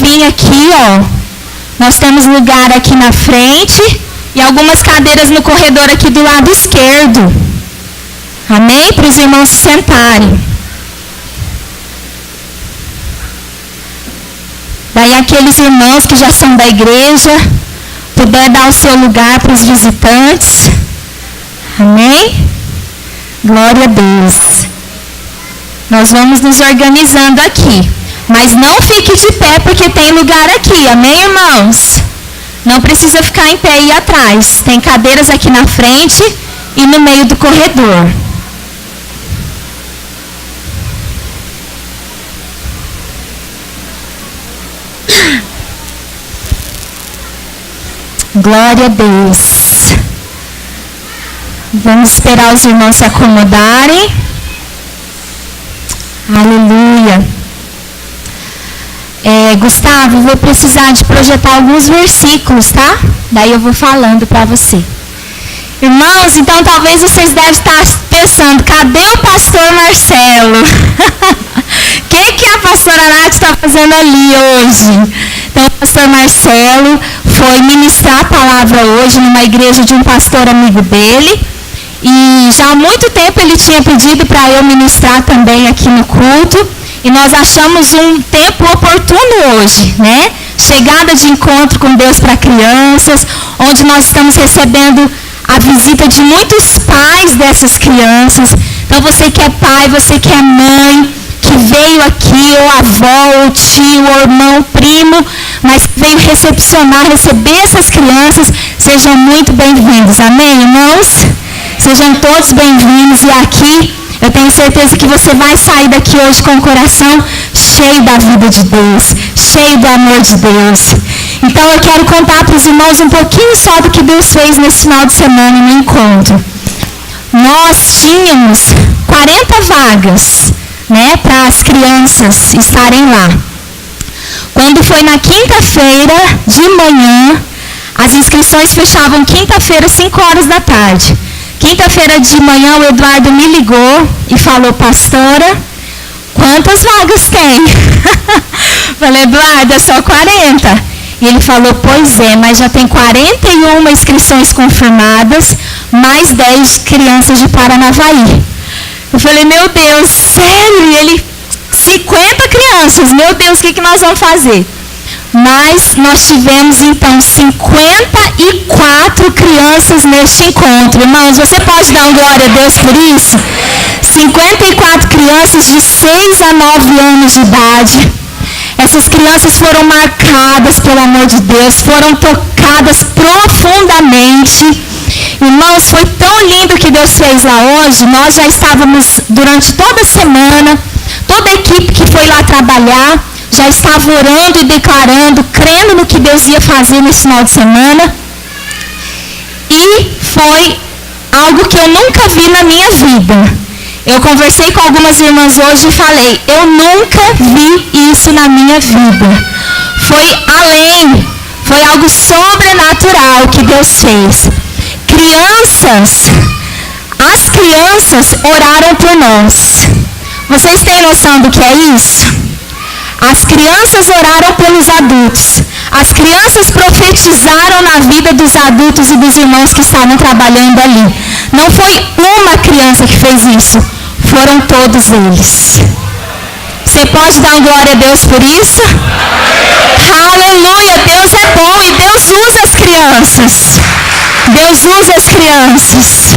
vir aqui, ó, nós temos lugar aqui na frente e algumas cadeiras no corredor aqui do lado esquerdo. Amém? Para os irmãos se sentarem. Daí aqueles irmãos que já são da igreja, puder dar o seu lugar para os visitantes. Amém? Glória a Deus. Nós vamos nos organizando aqui. Mas não fique de pé porque tem lugar aqui. Amém, irmãos? Não precisa ficar em pé e atrás. Tem cadeiras aqui na frente e no meio do corredor. Glória a Deus. Vamos esperar os irmãos se acomodarem. Aleluia. Gustavo, vou precisar de projetar alguns versículos, tá? Daí eu vou falando para você. Irmãos, então talvez vocês devem estar pensando, cadê o pastor Marcelo? O que a pastora Nath está fazendo ali hoje? Então o pastor Marcelo foi ministrar a palavra hoje numa igreja de um pastor amigo dele. E já há muito tempo ele tinha pedido para eu ministrar também aqui no culto. E nós achamos um tempo oportuno hoje, né? Chegada de encontro com Deus para crianças, onde nós estamos recebendo a visita de muitos pais dessas crianças. Então você que é pai, você que é mãe, que veio aqui, ou avó, ou tio, ou irmão, primo, mas veio receber essas crianças, sejam muito bem-vindos. Amém, irmãos? Sejam todos bem-vindos. E aqui, eu tenho certeza que você vai sair daqui hoje com o coração cheio da vida de Deus, cheio do amor de Deus. Então eu quero contar para os irmãos um pouquinho só do que Deus fez nesse final de semana no encontro. Nós tínhamos 40 vagas, né, para as crianças estarem lá. Quando foi na quinta-feira de manhã, as inscrições fechavam quinta-feira, 5 horas da tarde. Quinta-feira de manhã o Eduardo me ligou e falou, pastora, quantas vagas tem? Falei, Eduardo, é só 40. E ele falou, pois é, mas já tem 41 inscrições confirmadas, mais 10 crianças de Paranavaí. Eu falei, meu Deus, sério? E ele, 50 crianças, meu Deus, o que nós vamos fazer? Mas nós tivemos então 54 crianças neste encontro. Irmãos, você pode dar glória a Deus por isso? 54 crianças de 6 a 9 anos de idade. Essas crianças foram marcadas pelo amor de Deus, foram tocadas profundamente. Irmãos, foi tão lindo o que Deus fez lá hoje. Nós já estávamos durante toda a semana, toda a equipe que foi lá trabalhar, já estava orando e declarando, crendo no que Deus ia fazer nesse final de semana. E foi algo que eu nunca vi na minha vida. Eu conversei com algumas irmãs hoje e falei, eu nunca vi isso na minha vida. Foi além, foi algo sobrenatural que Deus fez. As crianças oraram por nós. Vocês têm noção do que é isso? As crianças oraram pelos adultos. As crianças profetizaram na vida dos adultos e dos irmãos que estavam trabalhando ali. Não foi uma criança que fez isso, foram todos eles. Você pode dar glória a Deus por isso? Aleluia! Deus é bom e Deus usa as crianças. Deus usa as crianças.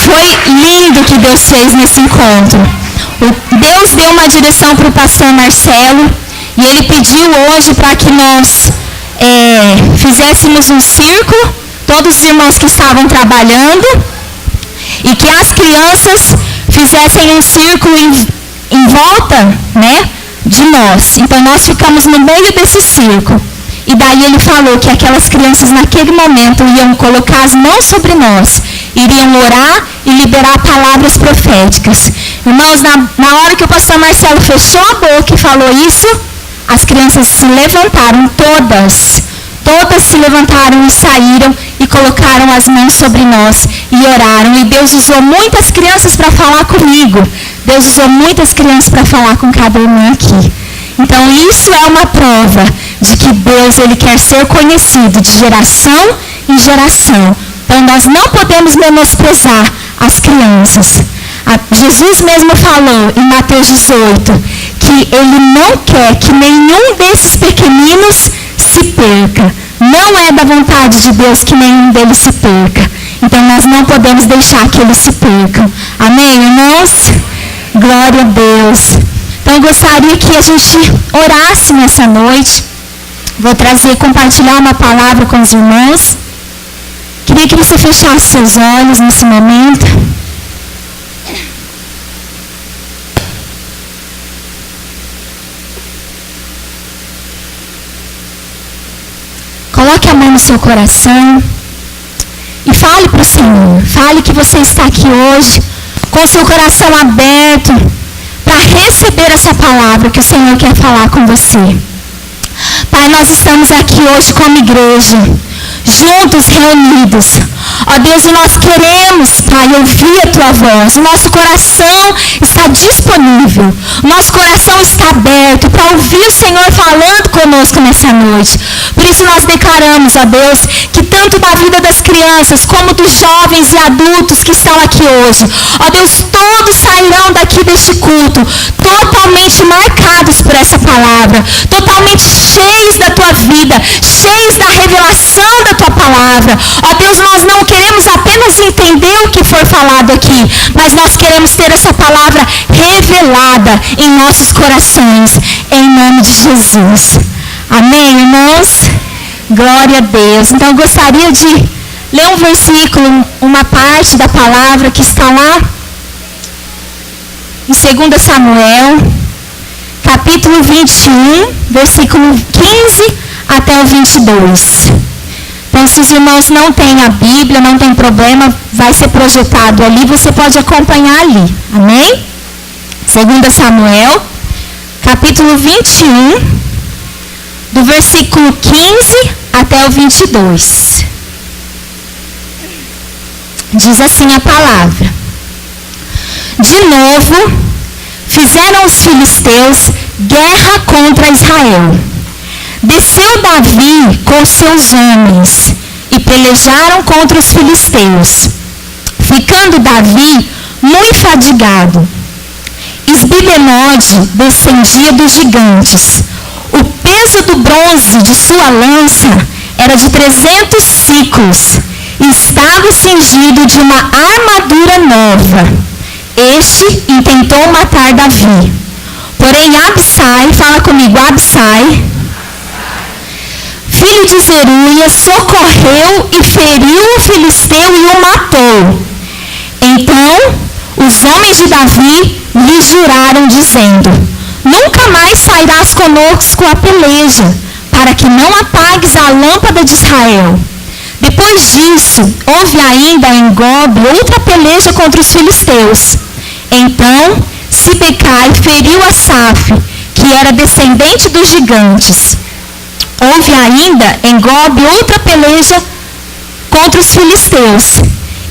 Foi lindo o que Deus fez nesse encontro. Deus deu uma direção para o pastor Marcelo e ele pediu hoje para que nós fizéssemos um círculo, todos os irmãos que estavam trabalhando, e que as crianças fizessem um círculo em volta, né, de nós. Então nós ficamos no meio desse círculo. E daí ele falou que aquelas crianças naquele momento iam colocar as mãos sobre nós, iriam orar e liberar palavras proféticas. Irmãos, na hora que o pastor Marcelo fechou a boca e falou isso, as crianças se levantaram, todas se levantaram e saíram e colocaram as mãos sobre nós e oraram. E Deus usou muitas crianças para falar comigo. Deus usou muitas crianças para falar com cada irmã aqui. Então isso é uma prova de que Deus ele quer ser conhecido de geração em geração. Então nós não podemos menosprezar as crianças. Jesus mesmo falou em Mateus 18 que ele não quer que nenhum desses pequeninos se perca. Não é da vontade de Deus que nenhum deles se perca. Então nós não podemos deixar que eles se percam. Amém, irmãos? Glória a Deus. Então eu gostaria que a gente orasse nessa noite. Vou compartilhar uma palavra com os irmãos. Queria que você fechasse seus olhos nesse momento. Coloque a mão no seu coração e fale para o Senhor. Fale que você está aqui hoje com o seu coração aberto para receber essa palavra que o Senhor quer falar com você. Pai, nós estamos aqui hoje como igreja, juntos, reunidos. Ó Deus, e nós queremos, Pai, ouvir a Tua voz. O nosso coração está disponível. O nosso coração está aberto para ouvir o Senhor falando conosco nessa noite. Por isso nós declaramos, ó Deus, que tanto da vida das crianças, como dos jovens e adultos que estão aqui hoje, ó Deus, todos sairão daqui deste culto totalmente marcados por essa palavra, totalmente cheios da Tua vida, cheios da revelação da Tua palavra. Ó Deus, nós não queremos apenas entender o que for falado aqui, mas nós queremos ter essa palavra revelada em nossos corações, em nome de Jesus. Amém, irmãos? Glória a Deus. Então eu gostaria de ler um versículo, uma parte da palavra que está lá em 2 Samuel, capítulo 21, versículo 15 até o 22. Então, se os irmãos não têm a Bíblia, não tem problema, vai ser projetado ali, você pode acompanhar ali. Amém? 2 Samuel, capítulo 21, do versículo 15 até o 22. Diz assim a palavra: De novo, fizeram os filisteus guerra contra Israel. Desceu Davi com seus homens e pelejaram contra os filisteus, ficando Davi muito fadigado. Esbibenode descendia dos gigantes. O peso do bronze de sua lança era de 300 siclos e estava cingido de uma armadura nova. Este intentou matar Davi. Porém Absai, fala comigo, Absai, filho de Zeruia, socorreu e feriu o filisteu e o matou. Então os homens de Davi lhe juraram, dizendo: Nunca mais sairás conosco a peleja, para que não apagues a lâmpada de Israel. Depois disso, houve ainda em Gob outra peleja contra os filisteus. Então Sibecai feriu Asaf, que era descendente dos gigantes. Houve ainda em Gob outra peleja contra os filisteus.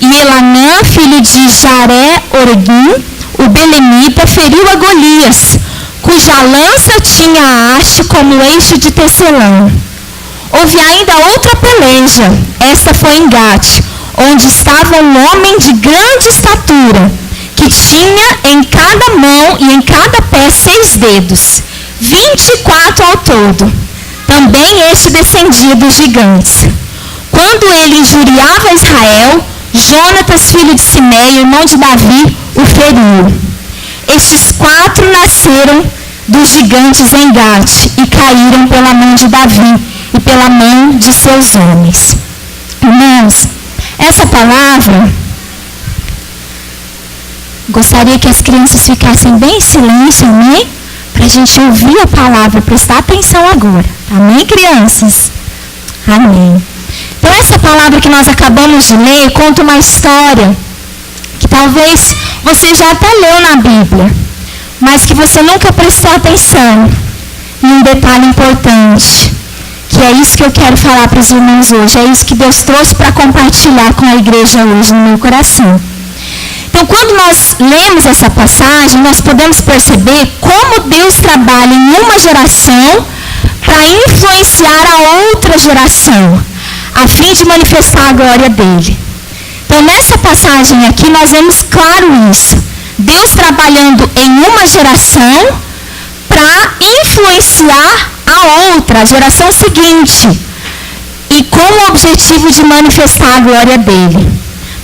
E Elanã, filho de Jaré-Oregim, o belemita, feriu a Golias, cuja lança tinha a haste como eixo de tecelão. Houve ainda outra peleja, esta foi em Gate, onde estava um homem de grande estatura, que tinha em cada mão e em cada pé 6 dedos, 24 ao todo. Também este descendia dos gigantes. Quando ele injuriava Israel, Jonatas, filho de Simei, irmão de Davi, o feriu. Estes 4 nasceram dos gigantes em Gate e caíram pela mão de Davi e pela mão de seus homens. Irmãos, essa palavra, gostaria que as crianças ficassem bem em silêncio, amém? Para a gente ouvir a palavra, prestar atenção agora. Amém, crianças? Amém. Então, essa palavra que nós acabamos de ler conta uma história que talvez você já até leu na Bíblia, mas que você nunca prestou atenção em um detalhe importante, que é isso que eu quero falar para os irmãos hoje, é isso que Deus trouxe para compartilhar com a igreja hoje no meu coração. Então, Então, quando nós lemos essa passagem, nós podemos perceber como Deus trabalha em uma geração para influenciar a outra geração, a fim de manifestar a glória dele. Então, nessa passagem aqui, nós vemos claro isso. Deus trabalhando em uma geração para influenciar a outra, a geração seguinte, e com o objetivo de manifestar a glória dele.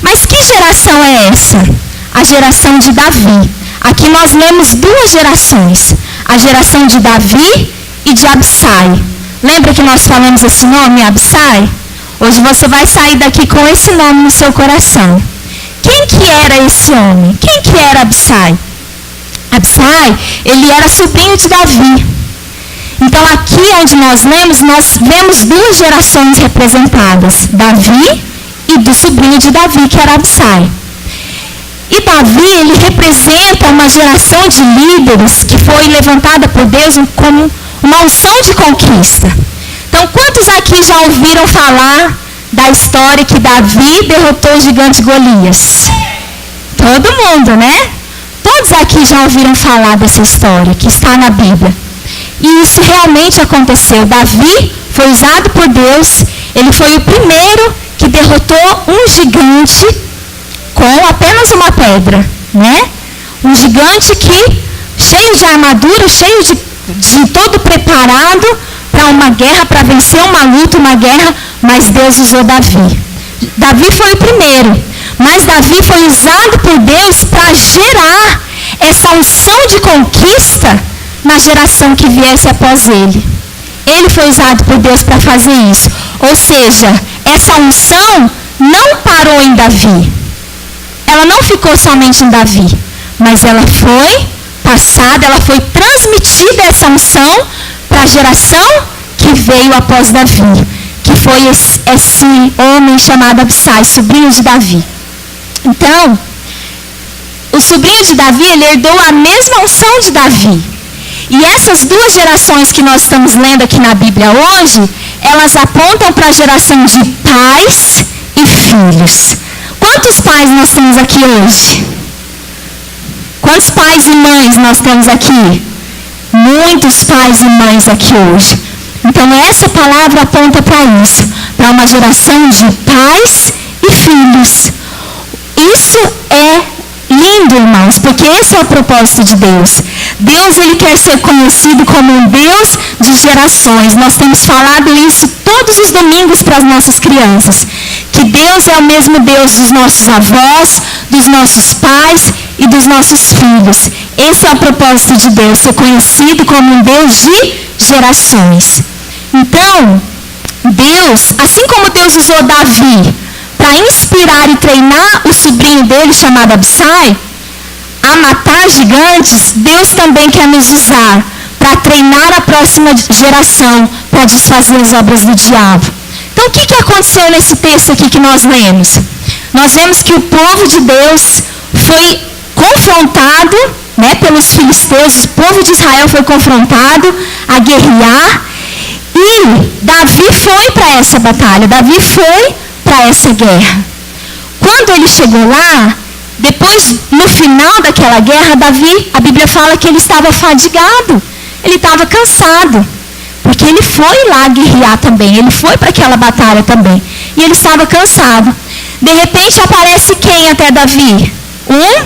Mas que geração é essa? A geração de Davi. Aqui nós lemos duas gerações, a geração de Davi e de Absai. Lembra que nós falamos esse nome, Absai? Hoje você vai sair daqui com esse nome no seu coração. Quem que era esse homem? Quem que era Absai? Absai, ele era sobrinho de Davi. Então aqui onde nós vemos duas gerações representadas, Davi e do sobrinho de Davi, que era Absai. E Davi, ele representa uma geração de líderes que foi levantada por Deus como uma unção de conquista. Então, quantos aqui já ouviram falar da história que Davi derrotou o gigante Golias? Todo mundo, né? Todos aqui já ouviram falar dessa história que está na Bíblia. E isso realmente aconteceu. Davi foi usado por Deus. Ele foi o primeiro que derrotou um gigante com apenas uma pedra, né? Um gigante que, cheio de armadura, cheio de todo preparado para uma guerra, para vencer uma luta, uma guerra, mas Deus usou Davi. Davi foi o primeiro, mas Davi foi usado por Deus para gerar essa unção de conquista na geração que viesse após ele. Ele foi usado por Deus para fazer isso. Ou seja, essa unção não parou em Davi. Ela não ficou somente em Davi, mas ela foi passada, ela foi transmitida, essa unção, para a geração que veio após Davi, que foi esse homem chamado Absai, sobrinho de Davi. Então, o sobrinho de Davi, ele herdou a mesma unção de Davi. E essas duas gerações que nós estamos lendo aqui na Bíblia hoje, elas apontam para a geração de pais e filhos. Quantos pais nós temos aqui hoje? Quantos pais e mães nós temos aqui? Muitos pais e mães aqui hoje. Então essa palavra aponta para isso, para uma geração de pais e filhos. Isso é lindo, irmãos, porque esse é o propósito de Deus. Deus, ele quer ser conhecido como um Deus de gerações. Nós temos falado isso todos os domingos para as nossas crianças. Que Deus é o mesmo Deus dos nossos avós, dos nossos pais e dos nossos filhos. Esse é o propósito de Deus, ser conhecido como um Deus de gerações. Então, Deus, assim como Deus usou Davi para inspirar e treinar o sobrinho dele, chamado Absai, a matar gigantes, Deus também quer nos usar para treinar a próxima geração, para desfazer as obras do diabo. Então, o que aconteceu nesse texto aqui que nós lemos? Nós vemos que o povo de Deus foi confrontado, né, pelos filisteus, o povo de Israel foi confrontado a guerrear, e Davi foi para essa batalha, Davi foi para essa guerra. Quando ele chegou lá, depois, no final daquela guerra, Davi, a Bíblia fala que ele estava fadigado, ele estava cansado, porque ele foi lá guerrear também, ele foi para aquela batalha também, e ele estava cansado. De repente aparece quem até Davi? Um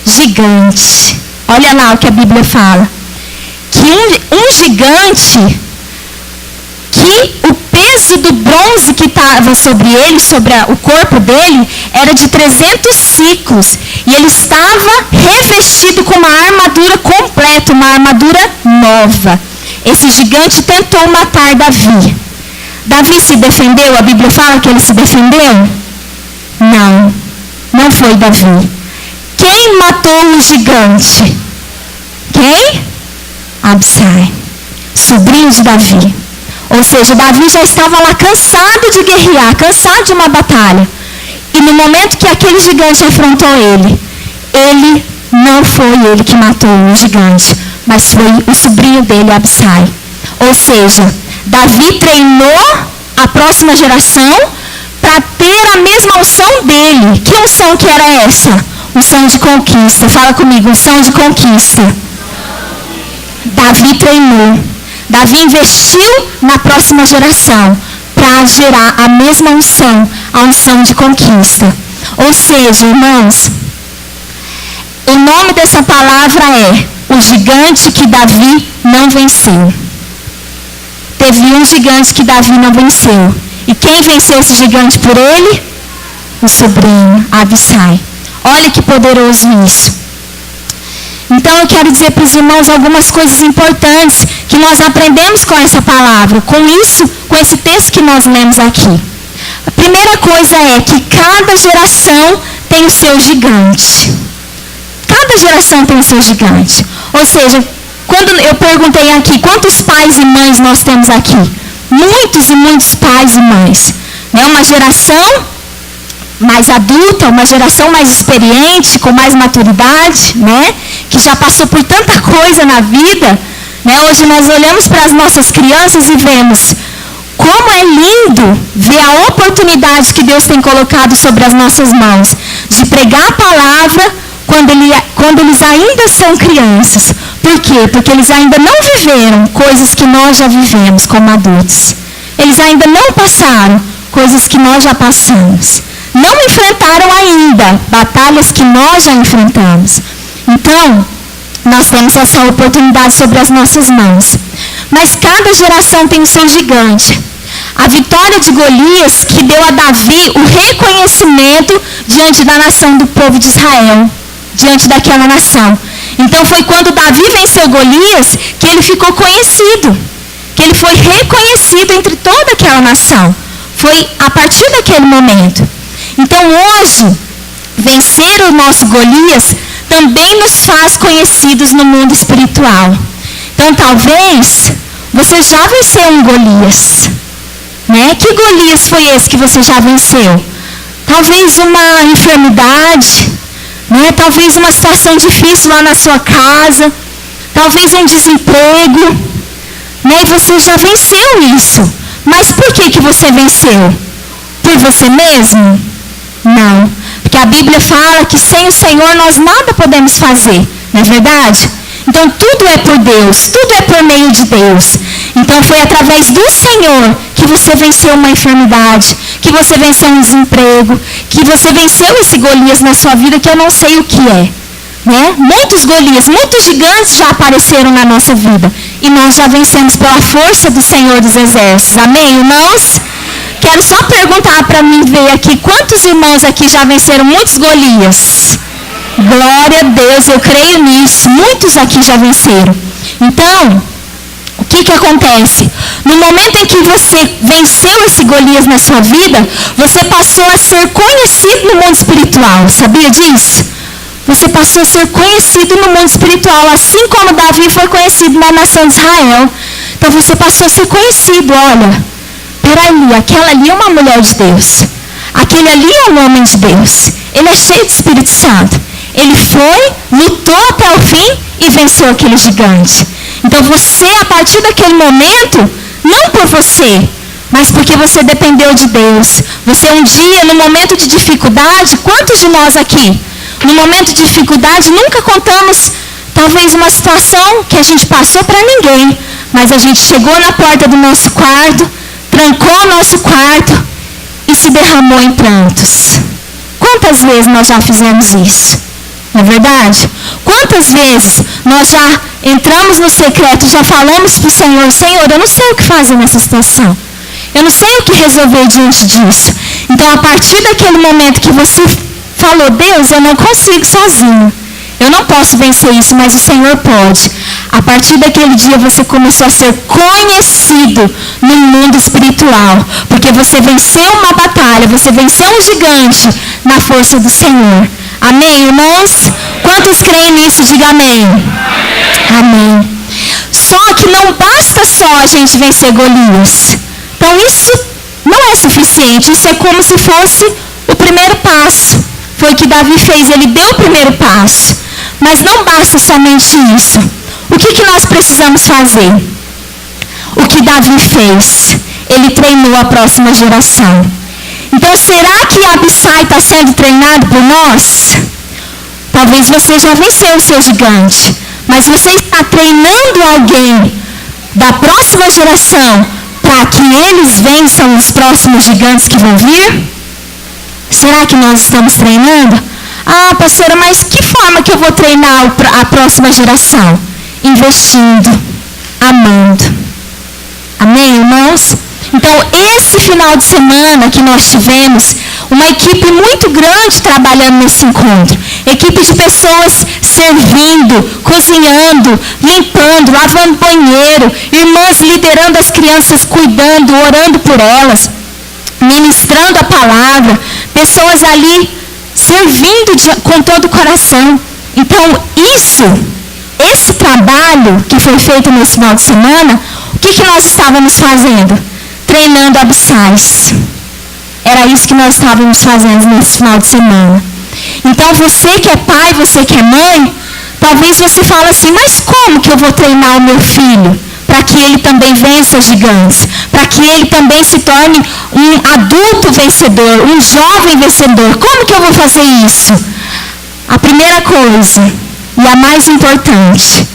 gigante. Olha lá o que a Bíblia fala. Que um gigante, que o peso do bronze que estava sobre ele, sobre o corpo dele, era de 300 ciclos. E ele estava revestido com uma armadura completa, uma armadura nova. Esse gigante tentou matar Davi. Davi se defendeu? A Bíblia fala que ele se defendeu? Não, não foi Davi. Quem matou o gigante? Quem? Absai, sobrinho de Davi. Ou seja, Davi já estava lá cansado de guerrear, cansado de uma batalha. E no momento que aquele gigante afrontou ele não foi ele que matou o gigante, mas foi o sobrinho dele, Absai. Ou seja, Davi treinou a próxima geração para ter a mesma unção dele. Que unção que era essa? Unção de conquista. Fala comigo, unção de conquista. Davi treinou. Davi investiu na próxima geração para gerar a mesma unção, a unção de conquista. Ou seja, irmãos, o nome dessa palavra é o gigante que Davi não venceu. Teve um gigante que Davi não venceu. E quem venceu esse gigante por ele? O sobrinho, Abissai. Olha que poderoso isso. Então eu quero dizer para os irmãos algumas coisas importantes que nós aprendemos com essa palavra, com isso, com esse texto que nós lemos aqui. A primeira coisa é que cada geração tem o seu gigante. Cada geração tem o seu gigante. Ou seja, quando eu perguntei aqui, quantos pais e mães nós temos aqui? Muitos e muitos pais e mães. Uma geração mais adulta, uma geração mais experiente, com mais maturidade, que já passou por tanta coisa na vida. Hoje nós olhamos para as nossas crianças e vemos como é lindo ver a oportunidade que Deus tem colocado sobre as nossas mãos de pregar a palavra quando eles ainda são crianças. Por quê? Porque eles ainda não viveram coisas que nós já vivemos como adultos. Eles ainda não passaram coisas que nós já passamos. Não enfrentaram ainda batalhas que nós já enfrentamos. Então, nós temos essa oportunidade sobre as nossas mãos. Mas cada geração tem o seu gigante. A vitória de Golias que deu a Davi o reconhecimento diante da nação do povo de Israel. Diante daquela nação. Então foi quando Davi venceu Golias que ele ficou conhecido. Que ele foi reconhecido entre toda aquela nação. Foi a partir daquele momento. Então hoje, vencer o nosso Golias também nos faz conhecidos no mundo espiritual. Então talvez você já venceu um Golias. Que Golias foi esse que você já venceu? Talvez uma enfermidade, talvez uma situação difícil lá na sua casa, talvez um desemprego, e você já venceu isso. Mas por que você venceu? Por você mesmo? Não, porque a Bíblia fala que sem o Senhor nós nada podemos fazer, não é verdade? Então tudo é por Deus, tudo é por meio de Deus. Então foi através do Senhor que você venceu uma enfermidade, que você venceu um desemprego, que você venceu esse Golias na sua vida que eu não sei o que é. Muitos Golias, muitos gigantes já apareceram na nossa vida. E nós já vencemos pela força do Senhor dos Exércitos. Amém, irmãos? Quero só perguntar para mim ver aqui, quantos irmãos aqui já venceram muitos Golias? Glória a Deus, eu creio nisso. Muitos aqui já venceram. Então, o que acontece? No momento em que você venceu esse Golias na sua vida, você passou a ser conhecido no mundo espiritual. Sabia disso? Você passou a ser conhecido no mundo espiritual, assim como Davi foi conhecido na nação de Israel. Então você passou a ser conhecido, olha, peraí, aquela ali é uma mulher de Deus. Aquele ali é um homem de Deus. Ele é cheio de Espírito Santo. Ele foi, lutou até o fim e venceu aquele gigante. Então você, a partir daquele momento, não por você, mas porque você dependeu de Deus. Você um dia, no momento de dificuldade, quantos de nós aqui, no momento de dificuldade, nunca contamos, talvez, uma situação que a gente passou para ninguém, mas a gente chegou na porta do nosso quarto, trancou o nosso quarto e se derramou em prantos. Quantas vezes nós já fizemos isso? Não é verdade? Quantas vezes nós já entramos no secreto, já falamos para o Senhor, Senhor, eu não sei o que fazer nessa situação. Eu não sei o que resolver diante disso. Então, a partir daquele momento que você falou, Deus, eu não consigo sozinho. Eu não posso vencer isso, mas o Senhor pode. A partir daquele dia você começou a ser conhecido no mundo espiritual. Porque você venceu uma batalha, você venceu um gigante na força do Senhor. Amém, irmãos? Quantos creem nisso? Diga amém. Amém. Só que não basta só a gente vencer Golias. Então isso não é suficiente. Isso é como se fosse o primeiro passo. Foi o que Davi fez. Ele deu o primeiro passo. Mas não basta somente isso. O que nós precisamos fazer? O que Davi fez? Ele treinou a próxima geração. Então, será que Abissai está sendo treinado por nós? Talvez você já venceu o seu gigante, mas você está treinando alguém da próxima geração para que eles vençam os próximos gigantes que vão vir? Será que nós estamos treinando? Ah, pastora, mas que forma que eu vou treinar a próxima geração? Investindo, amando. Amém, irmãos? Então, esse final de semana que nós tivemos, uma equipe muito grande trabalhando nesse encontro. Equipe de pessoas servindo, cozinhando, limpando, lavando banheiro, irmãs liderando as crianças, cuidando, orando por elas, ministrando a palavra, pessoas ali servindo com todo o coração. Então, esse trabalho que foi feito nesse final de semana, o que nós estávamos fazendo? Treinando abissais. Era isso que nós estávamos fazendo nesse final de semana. Então, você que é pai, você que é mãe, talvez você fale assim, mas como que eu vou treinar o meu filho para que ele também vença gigantes? Para que ele também se torne um adulto vencedor, um jovem vencedor? Como que eu vou fazer isso? A primeira coisa, e a mais importante,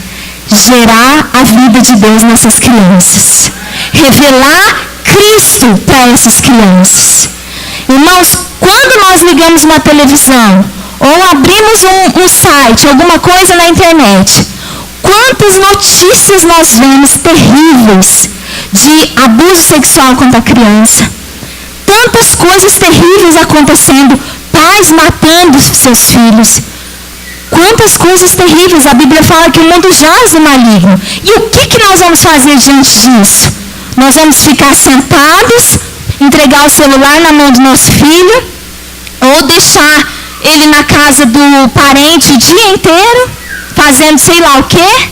gerar a vida de Deus nessas crianças. Revelar Cristo para essas crianças. Irmãos, quando nós ligamos uma televisão ou abrimos um site, alguma coisa na internet, quantas notícias nós vemos terríveis de abuso sexual contra a criança, tantas coisas terríveis acontecendo, pais matando seus filhos, quantas coisas terríveis. A Bíblia fala que o mundo jaz no maligno. E o que nós vamos fazer diante disso? Nós vamos ficar sentados, entregar o celular na mão do nosso filho, ou deixar ele na casa do parente o dia inteiro, fazendo sei lá o quê?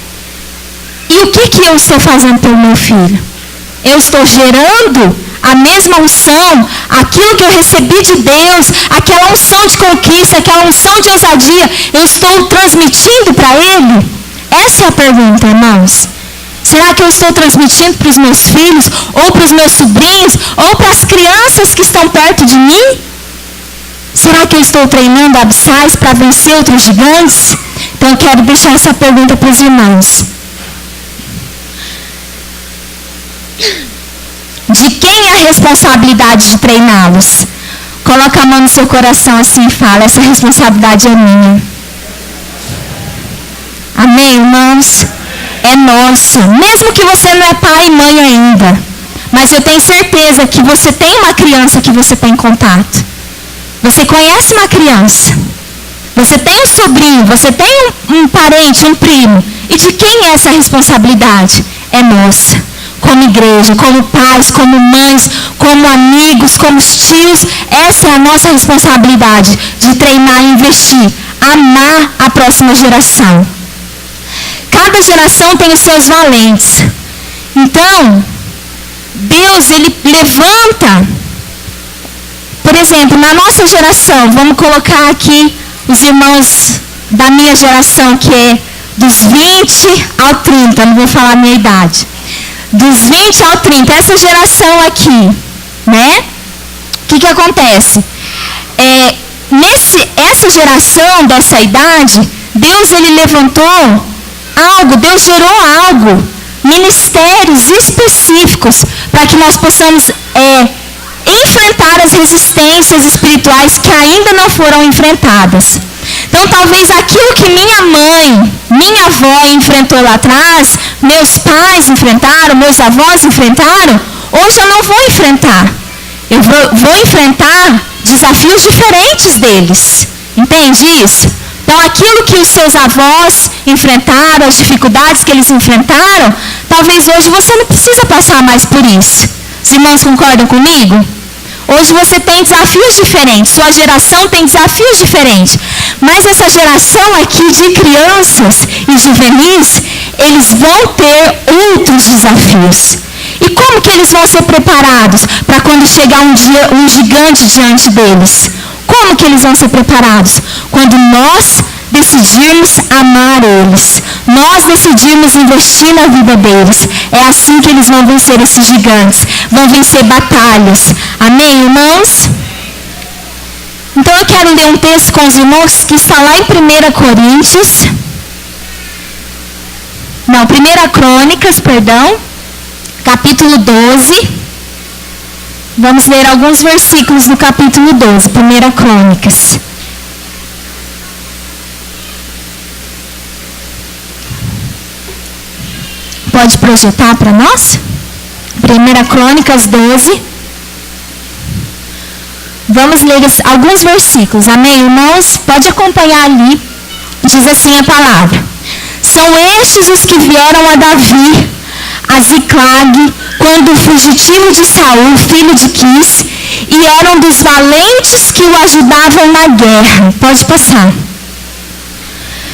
E o que eu estou fazendo pelo meu filho? Eu estou gerando a mesma unção, aquilo que eu recebi de Deus, aquela unção de conquista, aquela unção de ousadia, eu estou transmitindo para ele? Essa é a pergunta, irmãos. Será que eu estou transmitindo para os meus filhos, ou para os meus sobrinhos, ou para as crianças que estão perto de mim? Será que eu estou treinando abissais para vencer outros gigantes? Então eu quero deixar essa pergunta para os irmãos. De quem é a responsabilidade de treiná-los? Coloca a mão no seu coração assim e fala, essa responsabilidade é minha. Amém, irmãos? É nossa. Mesmo que você não é pai e mãe ainda, mas eu tenho certeza que você tem uma criança que você tem contato. Você conhece uma criança. Você tem um sobrinho, você tem um parente, um primo. E de quem é essa responsabilidade? É nossa. Como igreja, como pais, como mães, como amigos, como tios, essa é a nossa responsabilidade de treinar e investir, amar a próxima geração. Cada geração tem os seus valentes. Então, Deus, Ele levanta, por exemplo, na nossa geração, vamos colocar aqui os irmãos da minha geração, que é dos 20 ao 30, não vou falar a minha idade. Dos 20 ao 30, essa geração aqui, né? O que acontece? Essa geração dessa idade, Deus ele levantou algo, Deus gerou algo, ministérios específicos para que nós possamos enfrentar as resistências espirituais que ainda não foram enfrentadas. Então, talvez aquilo que minha mãe, minha avó enfrentou lá atrás, meus pais enfrentaram, meus avós enfrentaram, hoje eu não vou enfrentar. Eu vou enfrentar desafios diferentes deles. Entende isso? Então, aquilo que os seus avós enfrentaram, as dificuldades que eles enfrentaram, talvez hoje você não precisa passar mais por isso. Os irmãos concordam comigo? Hoje você tem desafios diferentes, sua geração tem desafios diferentes. Mas essa geração aqui de crianças e juvenis, eles vão ter outros desafios. E como que eles vão ser preparados para quando chegar um dia um gigante diante deles? Como que eles vão ser preparados? Quando nós decidirmos amar eles, nós decidimos investir na vida deles. É assim que eles vão vencer esses gigantes, vão vencer batalhas. Amém, irmãos? Então eu quero ler um texto com os irmãos que está lá em 1 Crônicas, capítulo 12. Vamos ler alguns versículos do capítulo 12, 1 Crônicas. Pode projetar para nós? 1 Crônicas 12. Vamos ler alguns versículos, amém, irmãos? Pode acompanhar ali. Diz assim a palavra: São estes os que vieram a Davi, a Ziclag, quando fugitivo de Saul, filho de Quis, e eram dos valentes que o ajudavam na guerra. Pode passar.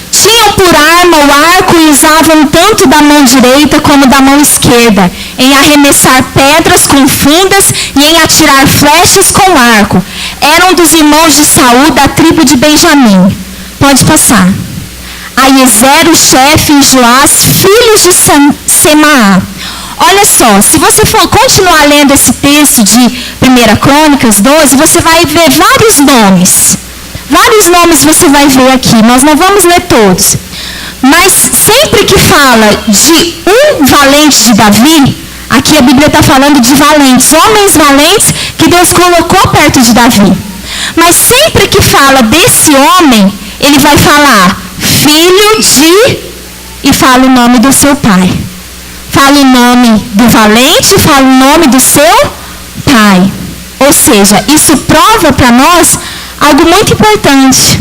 Tinham por arma o arco e usavam tanto da mão direita como da mão esquerda, em arremessar pedras com fundas e em atirar flechas com arco. Eram dos irmãos de Saul, da tribo de Benjamim. Pode passar. Aiezer, o chefe, e Joás, filhos de Semaá. Olha só, se você for continuar lendo esse texto de 1 Crônicas 12, você vai ver vários nomes. Vários nomes você vai ver aqui, nós não vamos ler todos. Mas sempre que fala de um valente de Davi, aqui a Bíblia está falando de valentes, homens valentes que Deus colocou perto de Davi. Mas sempre que fala desse homem, ele vai falar filho de, e fala o nome do seu pai. Fala o nome do valente e fala o nome do seu pai. Ou seja, isso prova para nós algo muito importante.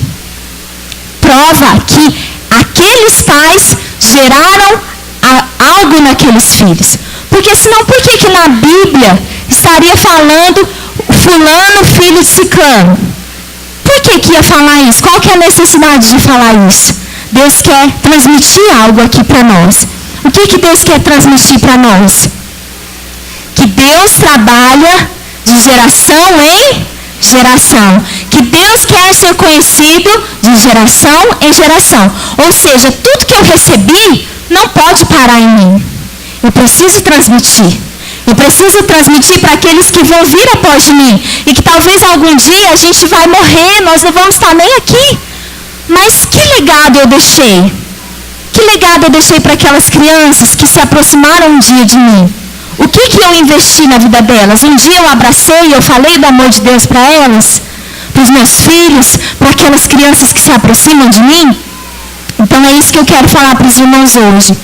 Prova que aqueles pais geraram algo naqueles filhos. Porque senão, por que na Bíblia estaria falando fulano, filho de ciclano? Por que ia falar isso? Qual que é a necessidade de falar isso? Deus quer transmitir algo aqui para nós. O que Deus quer transmitir para nós? Que Deus trabalha de geração em geração. Que Deus quer ser conhecido de geração em geração. Ou seja, tudo que eu recebi não pode parar em mim. Eu preciso transmitir. Eu preciso transmitir para aqueles que vão vir após de mim. E que talvez algum dia a gente vai morrer, nós não vamos estar nem aqui. Mas que legado eu deixei? Que legado eu deixei para aquelas crianças que se aproximaram um dia de mim? O que eu investi na vida delas? Um dia eu abracei, eu falei do amor de Deus para elas, para os meus filhos, para aquelas crianças que se aproximam de mim. Então é isso que eu quero falar para os irmãos hoje.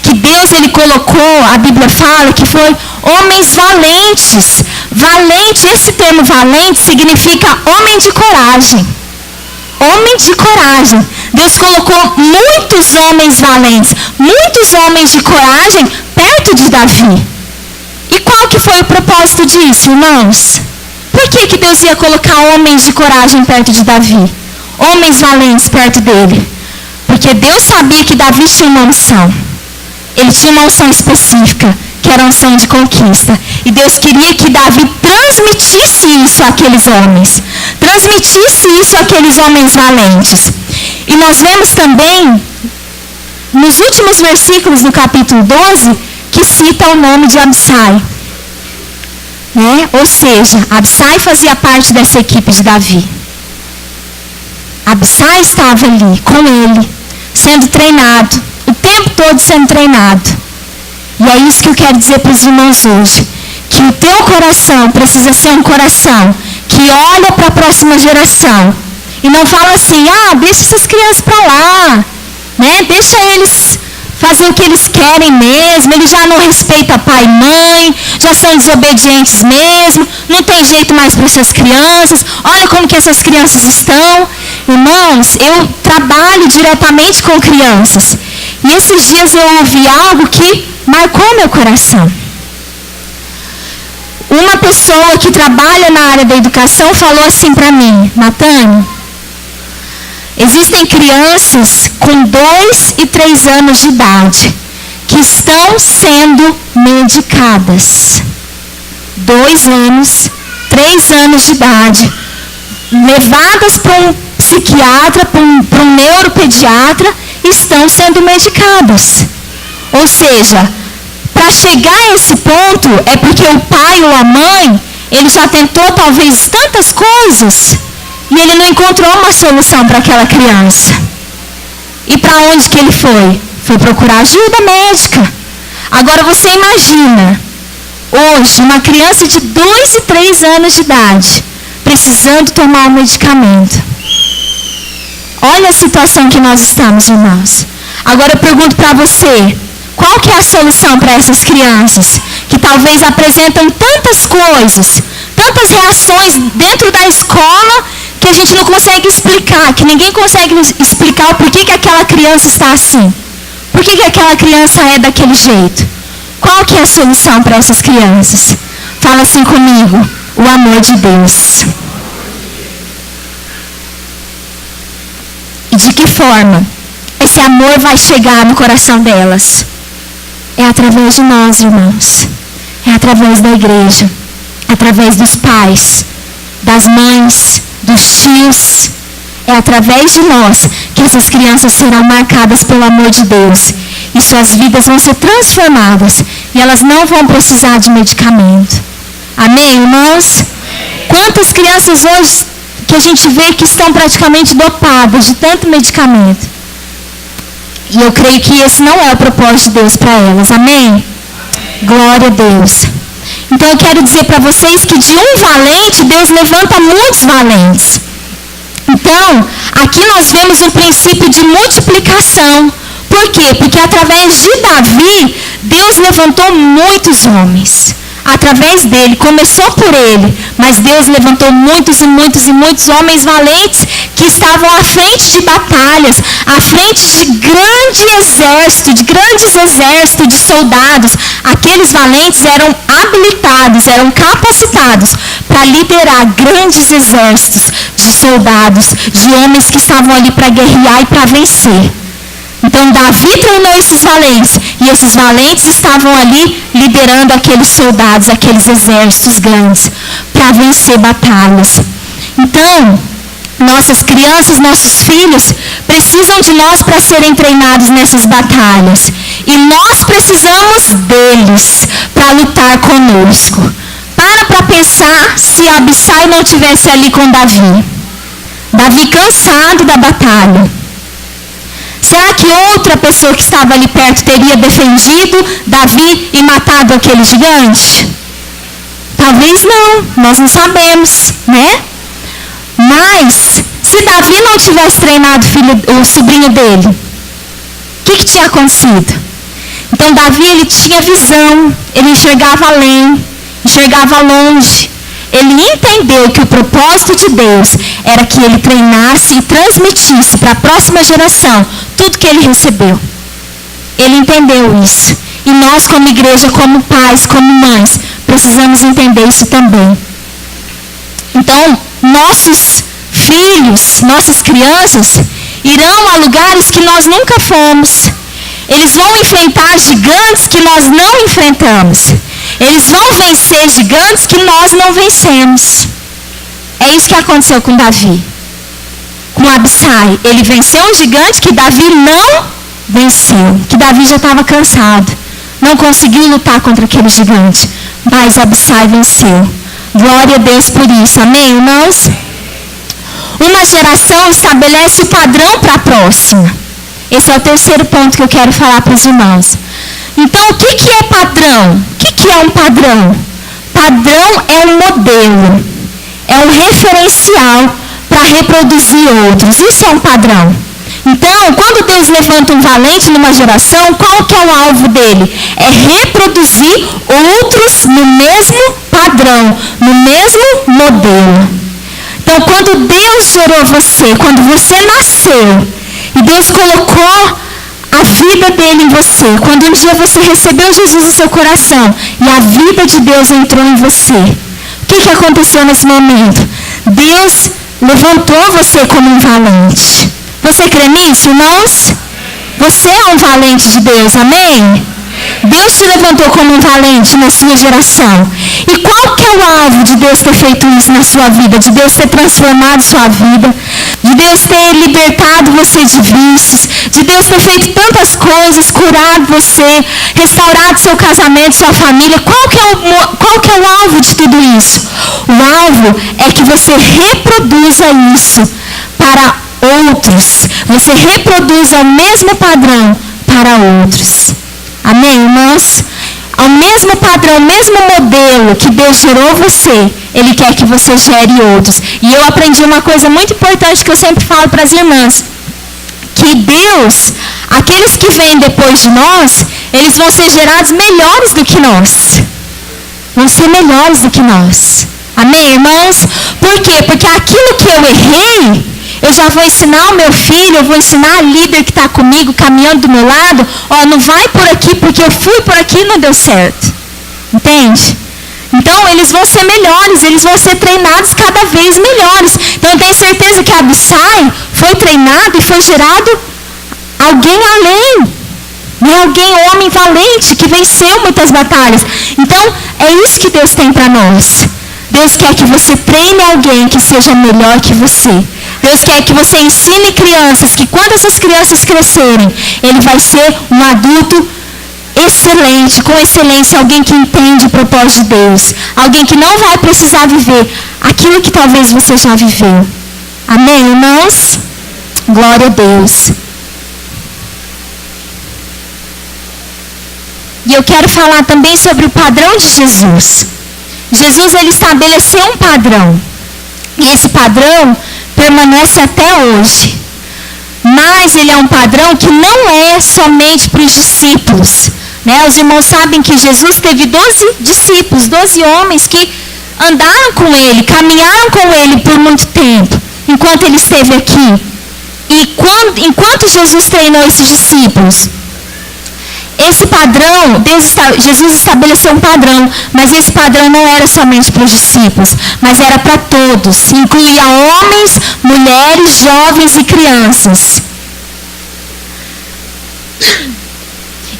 Que Deus, Ele colocou, a Bíblia fala que foi homens valentes. Valente, esse termo valente significa homem de coragem. Homem de coragem. Deus colocou muitos homens valentes, muitos homens de coragem perto de Davi. E qual que foi o propósito disso, irmãos? Por que Deus ia colocar homens de coragem perto de Davi? Homens valentes perto dele? Porque Deus sabia que Davi tinha uma unção. Ele tinha uma unção específica, que era a unção de conquista. E Deus queria que Davi transmitisse isso àqueles homens. Transmitisse isso àqueles homens valentes. E nós vemos também, nos últimos versículos do capítulo 12, que cita o nome de Absai. Né? Ou seja, Absai fazia parte dessa equipe de Davi. Absai estava ali, com ele, sendo treinado, o tempo todo sendo treinado. E é isso que eu quero dizer para os irmãos hoje. Que o teu coração precisa ser um coração que olha para a próxima geração. E não fala assim, deixa essas crianças para lá. Né? Deixa eles fazer o que eles querem mesmo. Eles já não respeitam pai e mãe. Já são desobedientes mesmo. Não tem jeito mais para essas crianças. Olha como que essas crianças estão. Irmãos, eu trabalho diretamente com crianças. E esses dias eu ouvi algo que marcou meu coração. Uma pessoa que trabalha na área da educação falou assim para mim, Natane, existem crianças com 2 e 3 anos de idade que estão sendo medicadas. 2 anos, 3 anos de idade, levadas para um psiquiatra, para um neuropediatra, estão sendo medicadas. Ou seja, para chegar a esse ponto, é porque o pai ou a mãe, ele já tentou talvez tantas coisas, E ele não encontrou uma solução para aquela criança. E para onde que ele foi? Foi procurar ajuda médica. Agora você imagina, hoje, uma criança de 2 e 3 anos de idade, precisando tomar um medicamento. Olha a situação que nós estamos, irmãos. Agora eu pergunto para você, qual que é a solução para essas crianças que talvez apresentam tantas coisas, tantas reações dentro da escola que a gente não consegue explicar, que ninguém consegue explicar o porquê que aquela criança está assim? Por que aquela criança é daquele jeito? Qual que é a solução para essas crianças? Fala assim comigo, o amor de Deus. E de que forma esse amor vai chegar no coração delas? É através de nós, irmãos. É através da igreja. Através dos pais, das mães, dos tios. É através de nós que essas crianças serão marcadas pelo amor de Deus. E suas vidas vão ser transformadas. E elas não vão precisar de medicamento. Amém, irmãos? Quantas crianças hoje que a gente vê que estão praticamente dopadas de tanto medicamento? E eu creio que esse não é o propósito de Deus para elas. Amém? Glória a Deus. Então eu quero dizer para vocês que de um valente, Deus levanta muitos valentes. Então, aqui nós vemos um princípio de multiplicação. Por quê? Porque através de Davi, Deus levantou muitos homens. Através dele, começou por ele, mas Deus levantou muitos e muitos e muitos homens valentes que estavam à frente de batalhas, à frente de grandes exércitos de soldados. Aqueles valentes eram habilitados, eram capacitados para liderar grandes exércitos de soldados, de homens que estavam ali para guerrear e para vencer. Então Davi treinou esses valentes, e esses valentes estavam ali liderando aqueles soldados, aqueles exércitos grandes, para vencer batalhas. Então, nossas crianças, nossos filhos, precisam de nós para serem treinados nessas batalhas. E nós precisamos deles para lutar conosco. Para pensar se Abissai não estivesse ali com Davi. Davi cansado da batalha. Será que outra pessoa que estava ali perto teria defendido Davi e matado aquele gigante? Talvez não, nós não sabemos, né? Mas, se Davi não tivesse treinado o sobrinho dele, o que tinha acontecido? Então Davi, ele tinha visão, ele enxergava além, enxergava longe. Ele entendeu que o propósito de Deus era que ele treinasse e transmitisse para a próxima geração tudo que ele recebeu. Ele entendeu isso. E nós, como igreja, como pais, como mães, precisamos entender isso também. Então, nossos filhos, nossas crianças, irão a lugares que nós nunca fomos. Eles vão enfrentar gigantes que nós não enfrentamos. Eles vão vencer gigantes que nós não vencemos. É isso que aconteceu com Davi. Com Abissai. Ele venceu um gigante que Davi não venceu. Que Davi já estava cansado. Não conseguiu lutar contra aquele gigante. Mas Abissai venceu. Glória a Deus por isso. Amém, irmãos? Uma geração estabelece o padrão para a próxima. Esse é o terceiro ponto que eu quero falar para os irmãos. Então, o que é padrão? O que é um padrão? Padrão é um modelo. É um referencial para reproduzir outros. Isso é um padrão. Então, quando Deus levanta um valente numa geração, qual que é o alvo dele? É reproduzir outros no mesmo padrão, no mesmo modelo. Então, quando Deus gerou você, quando você nasceu, e Deus colocou a vida dele em você, quando um dia você recebeu Jesus no seu coração, e a vida de Deus entrou em você, o que aconteceu nesse momento? Deus levantou você como um valente. Você crê nisso, irmãos? Você é um valente de Deus, amém? Deus te levantou como um valente na sua geração. E qual que é o alvo de Deus ter feito isso na sua vida? De Deus ter transformado sua vida? De Deus ter libertado você de vícios? De Deus ter feito tantas coisas, curado você, restaurado seu casamento, sua família? Qual que é o alvo de tudo isso? O alvo é que você reproduza isso para outros. Você reproduza o mesmo padrão para outros. Amém, irmãos? O mesmo padrão, o mesmo modelo que Deus gerou você, Ele quer que você gere outros. E eu aprendi uma coisa muito importante que eu sempre falo para as irmãs. Que Deus, aqueles que vêm depois de nós, eles vão ser gerados melhores do que nós. Vão ser melhores do que nós. Amém, irmãos? Por quê? Porque aquilo que eu errei, eu já vou ensinar o meu filho, eu vou ensinar a líder que está comigo, caminhando do meu lado, ó, não vai por aqui, porque eu fui por aqui e não deu certo. Entende? Então, eles vão ser melhores, eles vão ser treinados cada vez melhores. Então, eu tenho certeza que a Abissai foi treinado e foi gerado alguém além. Alguém, homem valente, que venceu muitas batalhas. Então, é isso que Deus tem para nós. Deus quer que você treine alguém que seja melhor que você. Deus quer que você ensine crianças, que quando essas crianças crescerem, ele vai ser um adulto excelente, com excelência, alguém que entende o propósito de Deus. Alguém que não vai precisar viver aquilo que talvez você já viveu. Amém, irmãos? Glória a Deus. E eu quero falar também sobre o padrão de Jesus. Jesus, ele estabeleceu um padrão. E esse padrão permanece até hoje. Mas ele é um padrão que não é somente para os discípulos. Os irmãos sabem que Jesus teve 12 discípulos, 12 homens que andaram com ele, caminharam com ele por muito tempo, enquanto ele esteve aqui. E enquanto Jesus treinou esses discípulos, esse padrão, Jesus estabeleceu um padrão, mas esse padrão não era somente para os discípulos, mas era para todos, incluía homens, mulheres, jovens e crianças.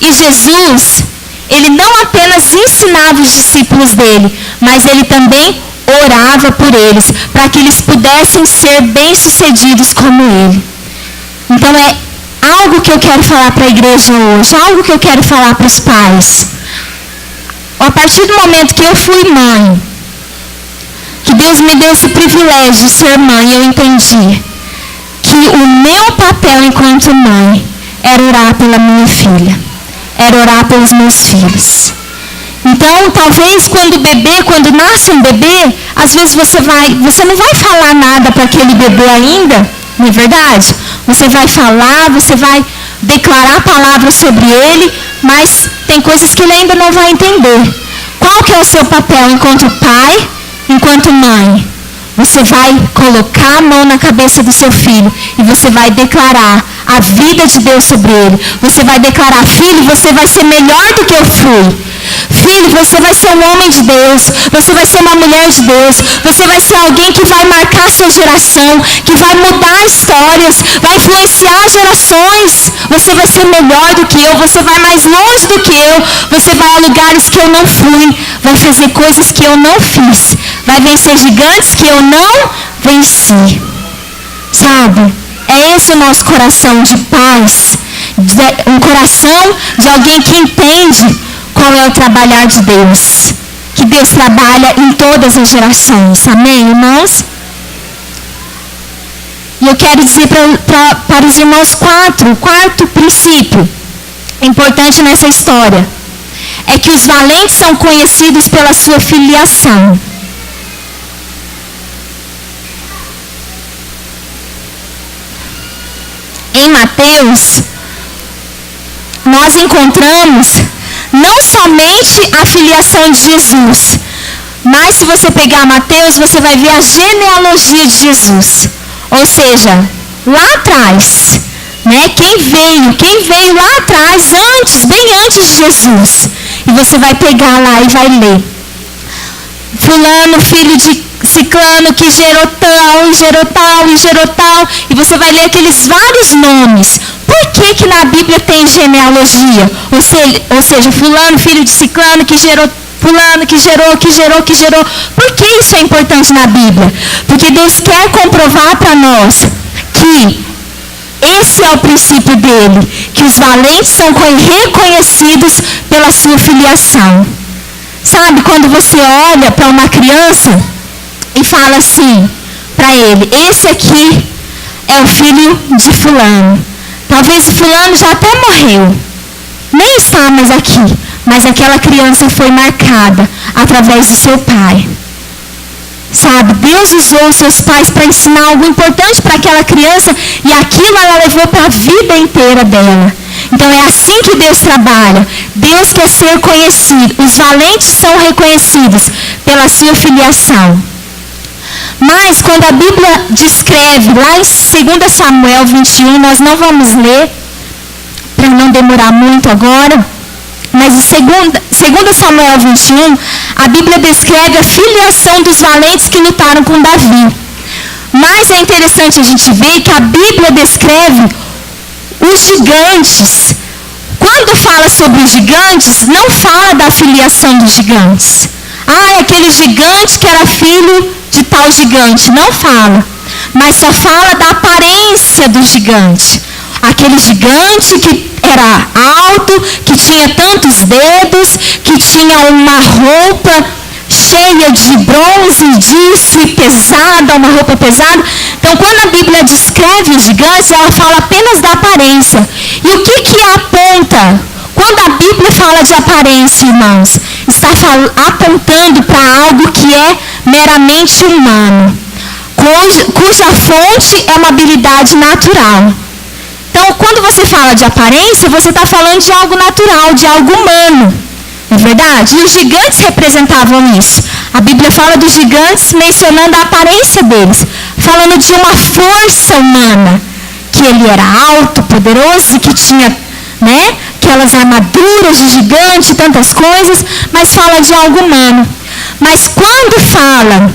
E Jesus, ele não apenas ensinava os discípulos dele, mas ele também orava por eles, para que eles pudessem ser bem-sucedidos como ele. Então é algo que eu quero falar para a igreja hoje, algo que eu quero falar para os pais. A partir do momento que eu fui mãe, que Deus me deu esse privilégio de ser mãe, eu entendi que o meu papel enquanto mãe era orar pela minha filha, era orar pelos meus filhos. Então, talvez quando nasce um bebê, às vezes você não vai falar nada para aquele bebê ainda, não é verdade? Você vai falar, você vai declarar palavras sobre ele, mas tem coisas que ele ainda não vai entender. Qual que é o seu papel enquanto pai, enquanto mãe? Você vai colocar a mão na cabeça do seu filho e você vai declarar a vida de Deus sobre ele. Você vai declarar: filho, você vai ser melhor do que eu fui. Filho, você vai ser um homem de Deus, você vai ser uma mulher de Deus, você vai ser alguém que vai marcar a sua geração, que vai mudar histórias, vai influenciar gerações. Você vai ser melhor do que eu, você vai mais longe do que eu, você vai a lugares que eu não fui, vai fazer coisas que eu não fiz, vai vencer gigantes que eu não venci. Sabe? É esse o nosso coração de paz, um coração de alguém que entende qual é o trabalhar de Deus. Que Deus trabalha em todas as gerações. Amém, irmãos? E eu quero dizer para os irmãos o quarto princípio importante nessa história. É que os valentes são conhecidos pela sua filiação. Em Mateus, nós encontramos não somente a filiação de Jesus, mas se você pegar Mateus, você vai ver a genealogia de Jesus. Ou seja, lá atrás, quem veio lá atrás, bem antes de Jesus. E você vai pegar lá e vai ler. Fulano, filho de Ciclano, que gerou tal, e gerou tal, e gerou tal. E você vai ler aqueles vários nomes. Por que na Bíblia tem genealogia? Ou seja, fulano, filho de Ciclano, que gerou fulano, que gerou. Por que isso é importante na Bíblia? Porque Deus quer comprovar para nós que esse é o princípio dele, que os valentes são reconhecidos pela sua filiação. Sabe, quando você olha para uma criança, e fala assim para ele: esse aqui é o filho de fulano. Talvez o fulano já até morreu, nem está mais aqui, mas aquela criança foi marcada através do seu pai. Sabe, Deus usou os seus pais para ensinar algo importante para aquela criança, e aquilo ela levou para a vida inteira dela. Então é assim que Deus trabalha. Deus quer ser conhecido. Os valentes são reconhecidos pela sua filiação. Mas quando a Bíblia descreve lá em 2 Samuel 21, nós não vamos ler para não demorar muito agora, mas em 2 Samuel 21, a Bíblia descreve a filiação dos valentes que lutaram com Davi. Mas é interessante a gente ver que a Bíblia descreve os gigantes. Quando fala sobre os gigantes, não fala da filiação dos gigantes. Ah, é aquele gigante que era filho de tal gigante. Não fala. Mas só fala da aparência do gigante. Aquele gigante que era alto, que tinha tantos dedos, que tinha uma roupa cheia de bronze, disso, e pesada, uma roupa pesada. Então, quando a Bíblia descreve os gigantes, ela fala apenas da aparência. E o que aponta? Quando a Bíblia fala de aparência, irmãos, está apontando para algo que é meramente humano, cuja fonte é uma habilidade natural. Então, quando você fala de aparência, você está falando de algo natural, de algo humano. Não é verdade? E os gigantes representavam isso. A Bíblia fala dos gigantes mencionando a aparência deles, falando de uma força humana, que ele era alto, poderoso e que tinha, aquelas armaduras de gigante, tantas coisas, mas fala de algo humano. Mas quando fala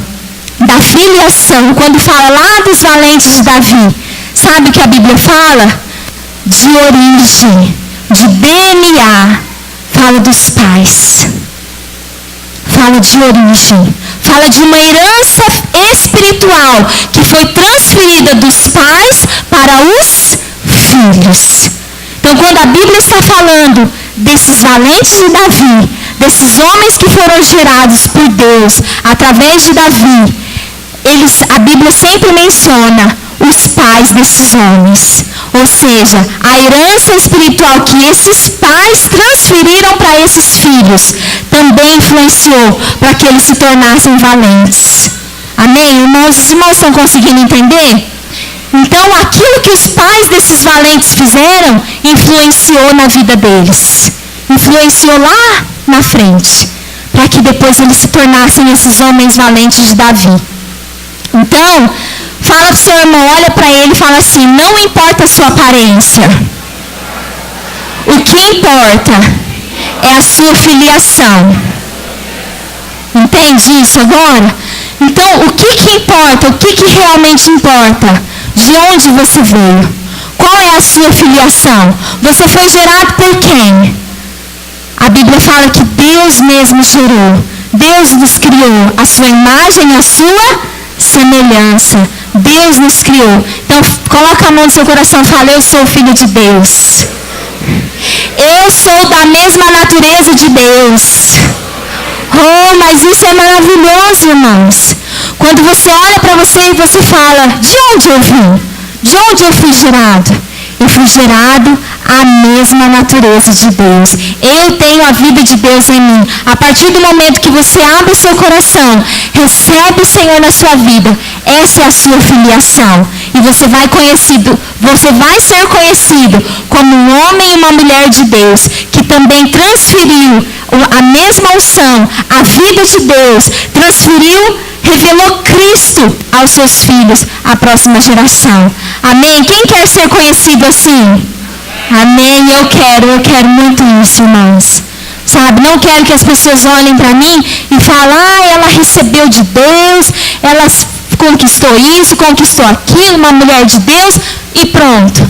da filiação, quando fala lá dos valentes de Davi, sabe o que a Bíblia fala? De origem, de DNA, fala dos pais, fala de origem, fala de uma herança espiritual que foi transferida dos pais para os filhos. Então, quando a Bíblia está falando desses valentes de Davi, desses homens que foram gerados por Deus através de Davi, a Bíblia sempre menciona os pais desses homens. Ou seja, a herança espiritual que esses pais transferiram para esses filhos também influenciou para que eles se tornassem valentes. Amém? Irmãos, os irmãos estão conseguindo entender? Então, aquilo que os pais desses valentes fizeram influenciou na vida deles. Influenciou lá na frente, para que depois eles se tornassem esses homens valentes de Davi. Então, fala para o seu irmão, olha para ele e fala assim: não importa a sua aparência. O que importa é a sua filiação. Entende isso agora? Então, o que importa? O que realmente importa? De onde você veio? Qual é a sua filiação? Você foi gerado por quem? A Bíblia fala que Deus mesmo gerou. Deus nos criou a sua imagem e a sua semelhança. Deus nos criou. Então, coloca a mão no seu coração e fala: eu sou filho de Deus. Eu sou da mesma natureza de Deus. Oh, mas isso é maravilhoso, irmãos. Quando você olha para você e você fala: de onde eu vim? De onde eu fui gerado? Eu fui gerado à mesma natureza de Deus. Eu tenho a vida de Deus em mim. A partir do momento que você abre o seu coração, recebe o Senhor na sua vida, essa é a sua filiação. E você vai ser conhecido como um homem e uma mulher de Deus, que também transferiu a mesma unção, a vida de Deus, revelou Cristo aos seus filhos, à próxima geração. Amém? Quem quer ser conhecido assim? Amém? Eu quero muito isso, irmãos. Sabe, não quero que as pessoas olhem para mim e falem: ela recebeu de Deus, ela conquistou isso, conquistou aquilo, uma mulher de Deus, e pronto.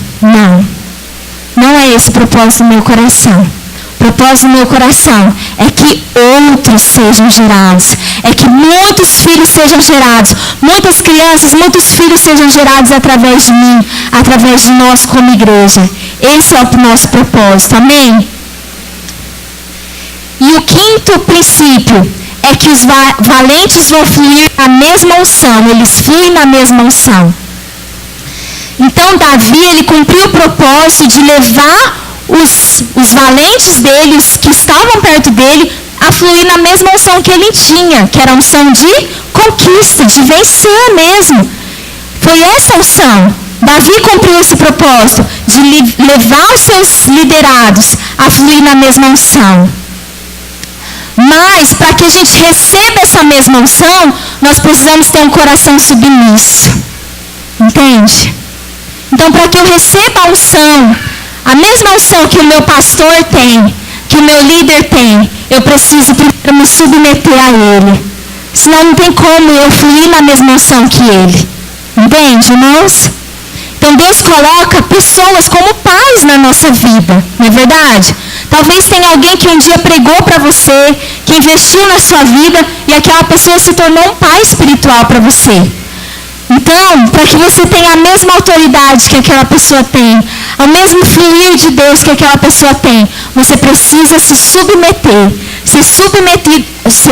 Não é esse o propósito do meu coração. O propósito do meu coração é que outros sejam gerados, é que muitos filhos sejam gerados, muitas crianças, muitos filhos sejam gerados através de mim, através de nós como igreja. Esse é o nosso propósito, amém? E o quinto princípio é que os valentes vão fluir na mesma unção, eles fluem na mesma unção. Então Davi, ele cumpriu o propósito de levar os valentes dele, os que estavam perto dele, a fluir na mesma unção que ele tinha, que era a unção de conquista, de vencer mesmo. Foi essa unção. Davi cumpriu esse propósito de levar os seus liderados a fluir na mesma unção. Mas, para que a gente receba essa mesma unção, nós precisamos ter um coração submisso. Entende? Então, para que eu receba a unção, a mesma unção que o meu pastor tem, que o meu líder tem, eu preciso primeiro me submeter a ele. Senão não tem como eu fluir na mesma unção que ele. Entende, irmãos? Então Deus coloca pessoas como pais na nossa vida, não é verdade? Talvez tenha alguém que um dia pregou para você, que investiu na sua vida e aquela pessoa se tornou um pai espiritual para você. Então, para que você tenha a mesma autoridade que aquela pessoa tem, o mesmo fluir de Deus que aquela pessoa tem, você precisa se submeter, ser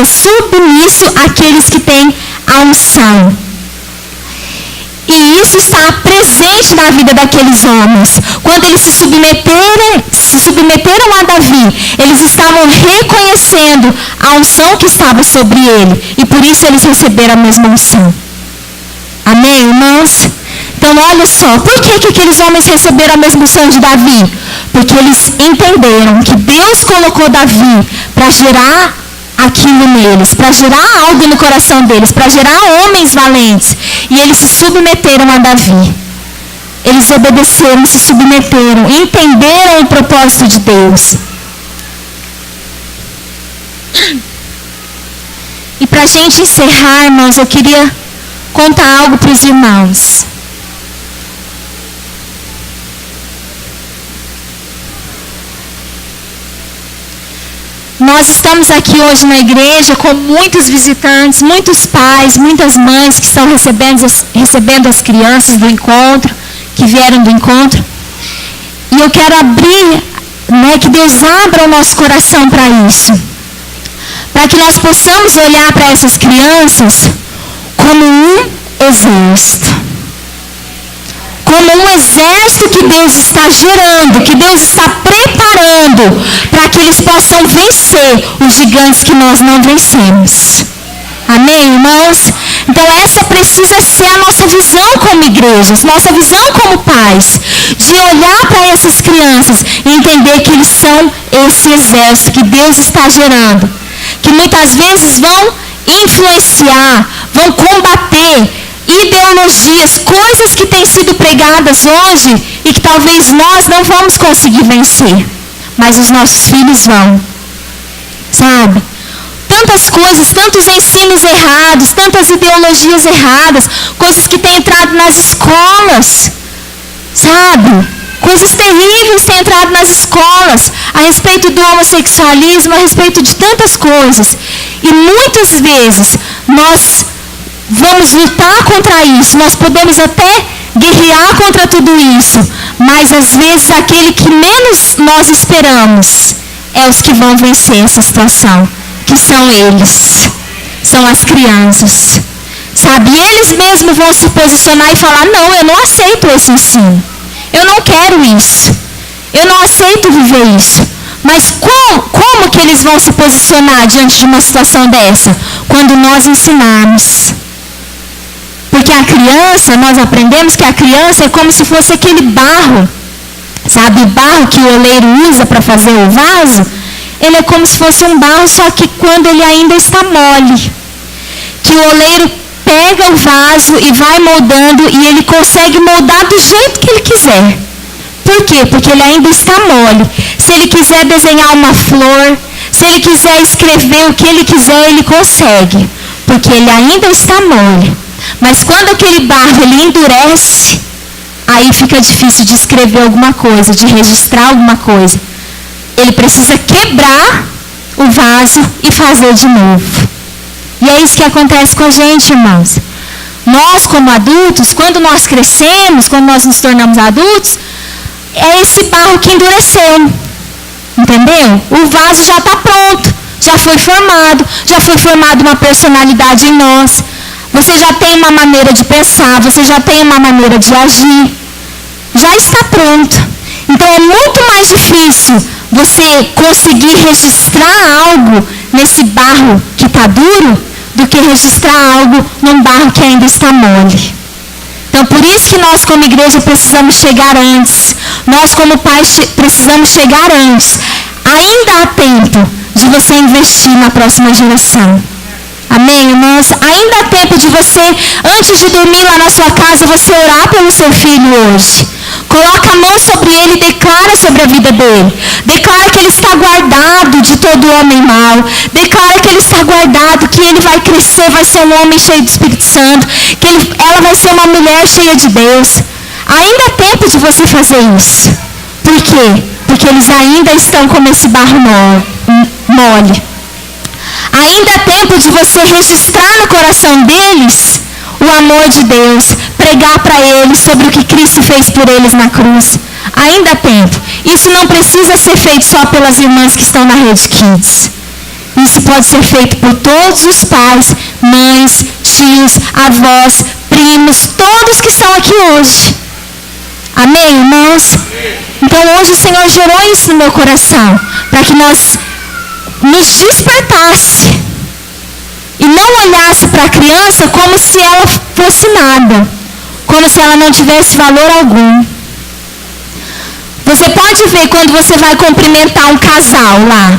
submisso àqueles que têm a unção. E isso está presente na vida daqueles homens. Quando eles se submeteram a Davi, eles estavam reconhecendo a unção que estava sobre ele. E por isso eles receberam a mesma unção. Amém, irmãos? Então, olha só, por que aqueles homens receberam a mesma unção de Davi? Porque eles entenderam que Deus colocou Davi para gerar aquilo neles, para gerar algo no coração deles, para gerar homens valentes. E eles se submeteram a Davi. Eles obedeceram, se submeteram, entenderam o propósito de Deus. E para a gente encerrar, irmãos, eu queria contar algo para os irmãos. Nós estamos aqui hoje na igreja com muitos visitantes, muitos pais, muitas mães que estão recebendo as crianças do encontro, que vieram do encontro. E eu quero abrir, que Deus abra o nosso coração para isso. Para que nós possamos olhar para essas crianças como um exército. Como um exército que Deus está gerando, que Deus está preparando para que eles possam vencer os gigantes que nós não vencemos. Amém, irmãos? Então essa precisa ser a nossa visão como igrejas, nossa visão como pais, de olhar para essas crianças e entender que eles são esse exército que Deus está gerando, que muitas vezes vão influenciar, vão combater ideologias, coisas que têm sido pregadas hoje e que talvez nós não vamos conseguir vencer, mas os nossos filhos vão, sabe? Tantas coisas, tantos ensinos errados, tantas ideologias erradas, coisas que têm entrado nas escolas, sabe? Coisas terríveis têm entrado nas escolas a respeito do homossexualismo, a respeito de tantas coisas. E muitas vezes nós vamos lutar contra isso, nós podemos até guerrear contra tudo isso, mas às vezes aquele que menos nós esperamos é os que vão vencer essa situação, que são eles, são as crianças, sabe? E eles mesmos vão se posicionar e falar: não, eu não aceito esse ensino, eu não quero isso, eu não aceito viver isso. Mas como que eles vão se posicionar diante de uma situação dessa? Quando nós ensinarmos. Porque a criança, nós aprendemos que a criança é como se fosse aquele barro, sabe, o barro que o oleiro usa para fazer o vaso, ele é como se fosse um barro, só que quando ele ainda está mole, que o oleiro pega o vaso e vai moldando, e ele consegue moldar do jeito que ele quiser. Por quê? Porque ele ainda está mole. Se ele quiser desenhar uma flor, se ele quiser escrever o que ele quiser, ele consegue, porque ele ainda está mole. Mas quando aquele barro ele endurece, aí fica difícil de escrever alguma coisa, de registrar alguma coisa. Ele precisa quebrar o vaso e fazer de novo. E é isso que acontece com a gente, irmãos. Nós, como adultos, quando nós crescemos, quando nós nos tornamos adultos, é esse barro que endureceu. Entendeu? O vaso já está pronto. já foi formado uma personalidade em nós. Você já tem uma maneira de pensar, você já tem uma maneira de agir. Já está pronto. Então é muito mais difícil você conseguir registrar algo nesse barro que está duro do que registrar algo num barro que ainda está mole. Então por isso que nós como igreja precisamos chegar antes. Nós como pais precisamos chegar antes. Ainda há tempo de você investir na próxima geração. Amém, irmãos? Ainda há tempo de você, antes de dormir lá na sua casa, você orar pelo seu filho hoje. Coloca a mão sobre ele e declara sobre a vida dele. Declara que ele está guardado de todo homem mau. Declara que ele está guardado, que ele vai crescer, vai ser um homem cheio do Espírito Santo. Que ela vai ser uma mulher cheia de Deus. Ainda há tempo de você fazer isso. Por quê? Porque eles ainda estão como esse barro mole. Ainda há tempo de você registrar no coração deles o amor de Deus, pregar para eles sobre o que Cristo fez por eles na cruz. Ainda há tempo. Isso não precisa ser feito só pelas irmãs que estão na Rede Kids. Isso pode ser feito por todos os pais, mães, tios, avós, primos, todos que estão aqui hoje. Amém, irmãos? Então hoje o Senhor gerou isso no meu coração, para que nós nos despertasse e não olhasse para a criança como se ela fosse nada, como se ela não tivesse valor algum. Você pode ver quando você vai cumprimentar um casal lá.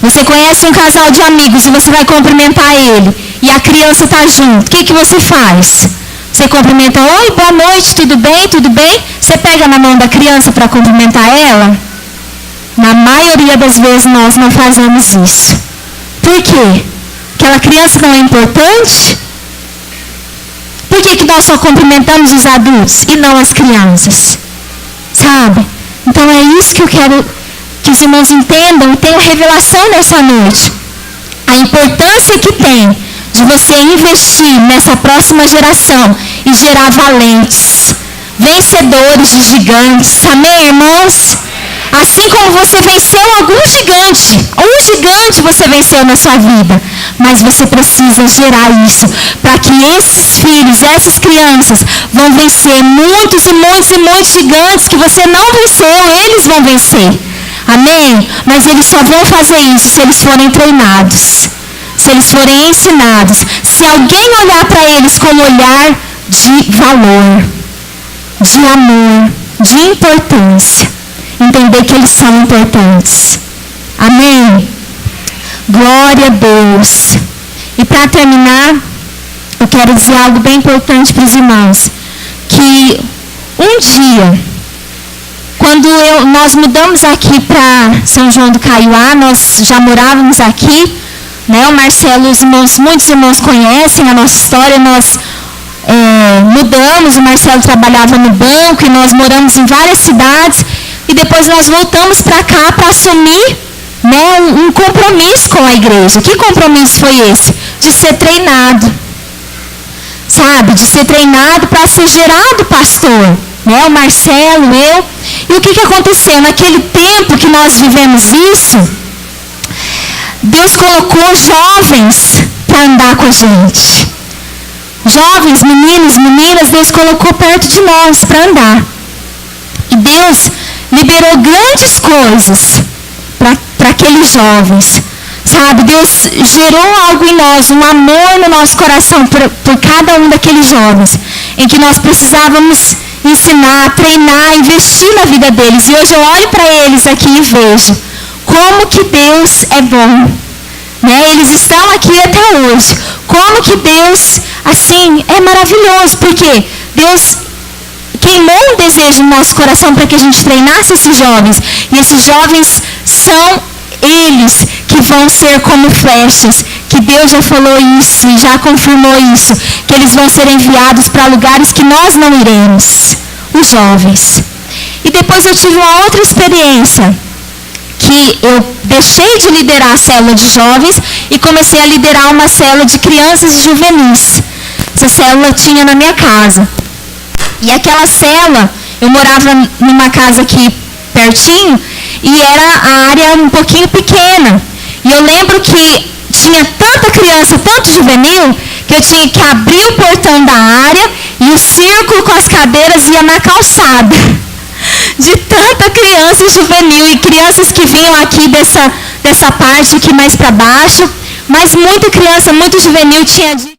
Você conhece um casal de amigos e você vai cumprimentar ele e a criança está junto. O que você faz? Você cumprimenta, oi, boa noite, tudo bem, tudo bem? Você pega na mão da criança para cumprimentar ela? Na maioria das vezes nós não fazemos isso. Por quê? Aquela criança não é importante? Por que nós só cumprimentamos os adultos e não as crianças? Sabe? Então é isso que eu quero que os irmãos entendam e tenham revelação nessa noite. A importância que tem de você investir nessa próxima geração e gerar valentes, vencedores de gigantes. Amém, irmãos? Assim como você venceu algum gigante, um gigante você venceu na sua vida, mas você precisa gerar isso, para que esses filhos, essas crianças vão vencer muitos e muitos e muitos gigantes que você não venceu, eles vão vencer. Amém? Mas eles só vão fazer isso se eles forem treinados, se eles forem ensinados, se alguém olhar para eles com um olhar de valor, de amor, de importância. Entender que eles são importantes. Amém? Glória a Deus. E para terminar, eu quero dizer algo bem importante para os irmãos. Que um dia, quando nós mudamos aqui para São João do Caiuá, nós já morávamos aqui, né? O Marcelo, muitos irmãos conhecem a nossa história, nós mudamos, o Marcelo trabalhava no banco e nós moramos em várias cidades. E depois nós voltamos para cá para assumir, né, um compromisso com a igreja. Que compromisso foi esse? De ser treinado. Sabe? De ser treinado para ser gerado pastor. Né? O Marcelo, eu. E o que aconteceu? Naquele tempo que nós vivemos isso, Deus colocou jovens para andar com a gente. Jovens, meninos, meninas, Deus colocou perto de nós para andar. E Deus liberou grandes coisas para aqueles jovens. Sabe, Deus gerou algo em nós, um amor no nosso coração por cada um daqueles jovens, em que nós precisávamos ensinar, treinar, investir na vida deles. E hoje eu olho para eles aqui e vejo como que Deus é bom. Né? Eles estão aqui até hoje. Como que Deus, assim, é maravilhoso, porque Deus queimou um desejo no nosso coração para que a gente treinasse esses jovens. E esses jovens são eles que vão ser como flechas. Que Deus já falou isso e já confirmou isso. Que eles vão ser enviados para lugares que nós não iremos. Os jovens. E depois eu tive uma outra experiência. Que eu deixei de liderar a célula de jovens e comecei a liderar uma célula de crianças e juvenis. Essa célula tinha na minha casa. E aquela célula, eu morava numa casa aqui pertinho, e era a área um pouquinho pequena. E eu lembro que tinha tanta criança, tanto juvenil, que eu tinha que abrir o portão da área e o círculo com as cadeiras ia na calçada. De tanta criança juvenil e crianças que vinham aqui dessa parte aqui mais para baixo, mas muita criança, muito juvenil tinha